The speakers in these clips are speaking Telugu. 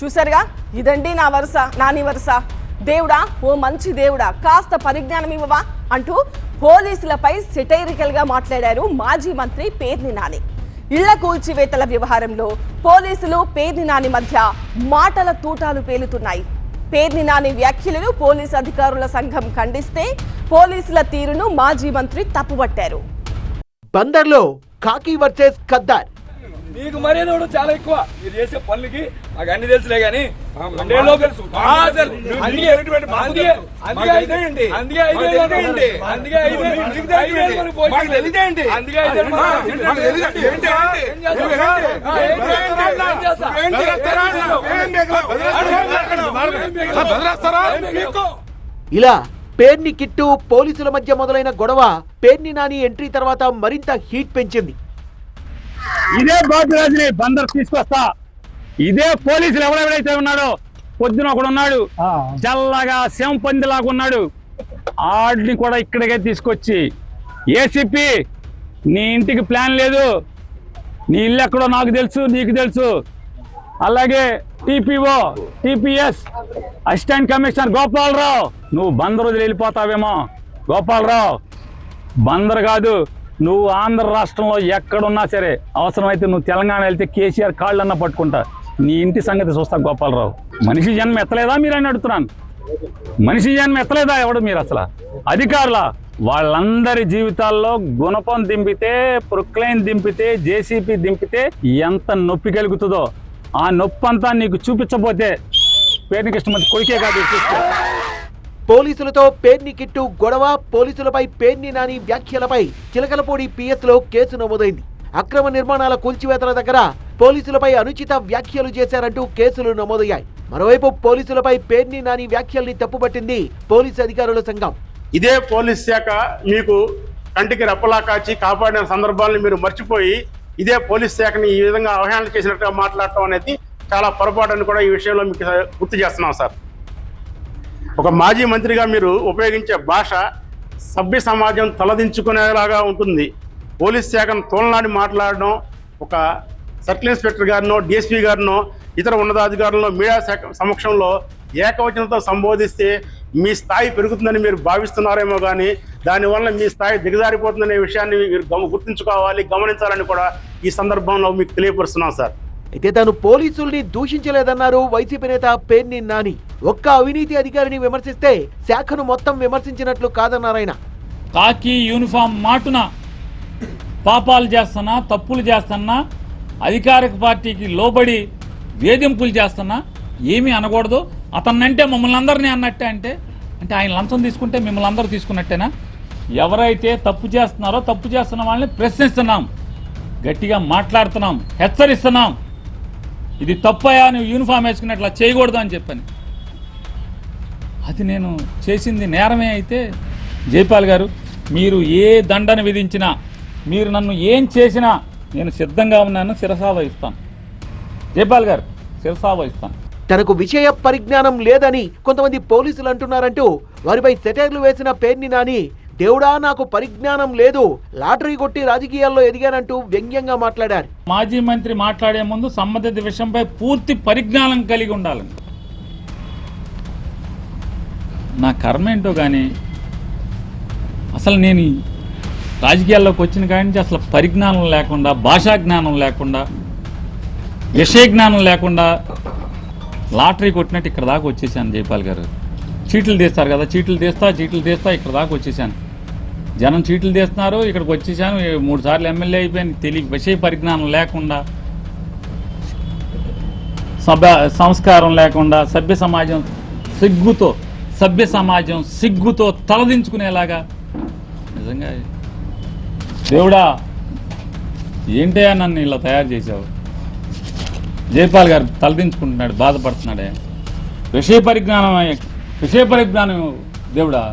చూసారుగా, ఇదండి నా వరుస, నాని వరుస. దేవుడా, ఓ మంచి దేవుడా, కాస్త పరిజ్ఞానం ఇవ్వవా అంటూ పోలీసులపై సెటైరికల్ గా మాట్లాడారు మాజీ మంత్రి పేర్ని నాని. ఇళ్ల కూల్చివేతల వ్యవహారంలో పోలీసులు పేర్ని నాని మధ్య మాటల తూటాలు పేలుతున్నాయి. పేర్ని నాని వ్యాఖ్యలను పోలీసు అధికారుల సంఘం ఖండిస్తే పోలీసుల తీరును మాజీ మంత్రి తప్పుపట్టారు. బందర్లో కాకి వర్సెస్ ఖద్దార్. నీకు మర్యాద కూడా చాలా ఎక్కువ. మీరు చేసే పనులకి నాకు అన్ని తెలుసులే గానీ ఇలా పేర్ని కిట్టు పోలీసుల మధ్య మొదలైన గొడవ పేర్ని నాని ఎంట్రీ తర్వాత మరింత హీట్ పెంచింది. ఇదే బాబురాజుని బందర్ తీసుకొస్తా. ఇదే పోలీసులు ఎవరెవరైతే ఉన్నాడో, పొద్దున ఒకడు ఉన్నాడు చల్లగా శంపందిలాగా ఉన్నాడు, ఆడిని కూడా ఇక్కడికే తీసుకొచ్చి ఏసీపీ నీ ఇంటికి ప్లాన్ లేదు, నీ ఇల్లు ఎక్కడో నాకు తెలుసు, నీకు తెలుసు. అలాగే TPO TPS assistant commissioner Gopalarao, నువ్వు బందర్ వదిలి వెళ్ళిపోతావేమో. గోపాలరావు, బందర్ కాదు, నువ్వు ఆంధ్ర రాష్ట్రంలో ఎక్కడున్నా సరే, అవసరమైతే నువ్వు తెలంగాణ వెళ్తే కేసీఆర్ కాళ్ళన్నా పట్టుకుంటా. నీ ఇంటి సంగతి చూస్తా గోపాలరావు. మనిషి జన్మ ఎత్తలేదా మీరు అని అడుగుతున్నాను. మనిషి జన్మ ఎత్తలేదా ఎవడు మీరు? అసలు అధికారుల వాళ్ళందరి జీవితాల్లో గుణపం దింపితే, ప్రొక్లైన్ దింపితే, జేసీపీ దింపితే ఎంత నొప్పి కలుగుతుందో ఆ నొప్పి అంతా నీకు చూపించబోతే పేర్ని కృష్ణమూర్తి కొడుకే కాదు. పోలీసులతో పేర్ని కిట్టు గొడవ, పోలీసులపై పేర్ని నాని వ్యాఖ్యలపై చిలకలపూడి పిఎస్ లో కేసు నమోదైంది. అక్రమ నిర్మాణాల కూల్చివేతల దగ్గర పోలీసులపై అనుచిత వ్యాఖ్యలు చేశారంటూ కేసులు నమోదయ్యాయి. మరోవైపు పోలీసులపై పేర్ని నాని వ్యాఖ్యల్ని తప్పుపట్టింది పోలీసు అధికారుల సంఘం. ఇదే పోలీస్ శాఖ మీకు కంటికి రెప్పలా కాచి కాపాడిన సందర్భాలను మీరు మర్చిపోయి ఇదే పోలీస్ శాఖని ఈ విధంగా అవహేళన చేసినట్టుగా మాట్లాడటం అనేది చాలా పొరపాటు అని కూడా ఈ విషయంలో మీకు గుర్తు చేస్తున్నాం సార్. ఒక మాజీ మంత్రిగా మీరు ఉపయోగించే భాష సభ్య సమాజం తలదించుకునేలాగా ఉంటుంది. పోలీస్ శాఖను తోలనాడి మాట్లాడడం, ఒక సర్కిల్ ఇన్స్పెక్టర్ గారినో, డిఎస్పీ గారినో, ఇతర ఉన్నతాధికారులను మీడియా శాఖ సమక్షంలో ఏకవచనంతో సంబోధిస్తే మీ స్థాయి పెరుగుతుందని మీరు భావిస్తున్నారేమో కానీ దానివల్ల మీ స్థాయి దిగజారిపోతుందనే విషయాన్ని మీరు గుర్తుంచుకోవాలి, గమనించాలని కూడా ఈ సందర్భంలో మీకు తెలియపరుస్తున్నాం సార్. అయితే తాను పోలీసుల్ని దూషించలేదన్నారు వైసీపీ నేత పేర్ని నాని. ఒక్క అవినీతి అధికారిని విమర్శిస్తే శాఖను మొత్తం విమర్శించినట్లు కాదన్నారాయన. కాకి యూనిఫామ్ మాటున పాపాలు చేస్తున్నా, తప్పులు చేస్తున్నా, అధికారిక పార్టీకి లోబడి వేధింపులు చేస్తున్నా ఏమీ అనకూడదు. అతన్నంటే మమ్మల్ని అందరినీ అన్నట్టే అంటే ఆయన లంచం తీసుకుంటే మిమ్మల్ని అందరూ తీసుకున్నట్టేనా? ఎవరైతే తప్పు చేస్తున్నారో తప్పు చేస్తున్న వాళ్ళని ప్రశ్నిస్తున్నాం, గట్టిగా మాట్లాడుతున్నాం, హెచ్చరిస్తున్నాం. ఇది తప్పయా, నువ్వు యూనిఫామ్ వేసుకున్నట్లా చేయకూడదు అని చెప్పని. అది నేను చేసింది నేరమే అయితే జైపాల్ గారు, మీరు ఏ దండన విధించినా, మీరు నన్ను ఏం చేసినా నేను సిద్ధంగా ఉన్నాను, శిరసా వహిస్తాను. జైపాల్ గారు, శిరసా వహిస్తాను. తనకు విషయ పరిజ్ఞానం లేదని కొంతమంది పోలీసులు అంటున్నారంటూ వారిపై సెటైర్లు వేసిన పేర్ని నాని, దేవుడా నాకు పరిజ్ఞానం లేదు, లాటరీ కొట్టి రాజకీయాల్లో ఎదిగానంటూ వ్యంగ్యంగా మాట్లాడారు. మాజీ మంత్రి మాట్లాడే ముందు సంబంధిత విషయంపై పూర్తి పరిజ్ఞానం కలిగి ఉండాలి. నా కర్మ ఏంటో కానీ అసలు నేను రాజకీయాల్లోకి వచ్చిన కాడి నుంచి అసలు పరిజ్ఞానం లేకుండా, భాషా జ్ఞానం లేకుండా, విషయ జ్ఞానం లేకుండా లాటరీ కొట్టినట్టు ఇక్కడ దాకా వచ్చేసాను. జైపాల్ గారు, చీట్లు తీస్తారు కదా, చీట్లు తీస్తా ఇక్కడ దాకా వచ్చేసాను. జనం చీట్లు తీస్తున్నారు, ఇక్కడికి వచ్చేసాను. 3 సార్లు ఎమ్మెల్యే అయిపోయాను. తెలియ విషయ పరిజ్ఞానం లేకుండా, సంస్కారం లేకుండా, సభ్య సమాజం సిగ్గుతో తలదించుకునేలాగా. నిజంగా దేవుడా, ఏంటయ్యా నన్ను ఇలా తయారు చేశావు? జైపాల్ గారు తలదించుకుంటున్నాడు, బాధపడుతున్నాడే. విషయ పరిజ్ఞానం దేవుడా.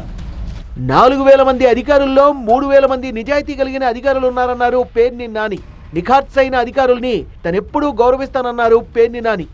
4000 మంది అధికారుల్లో 3000 మంది నిజాయితీ కలిగిన అధికారులు ఉన్నారన్నారు పేర్ని నాని. నిఖార్సైన అధికారుల్ని తనెప్పుడూ గౌరవిస్తానన్నారు పేర్ని నాని.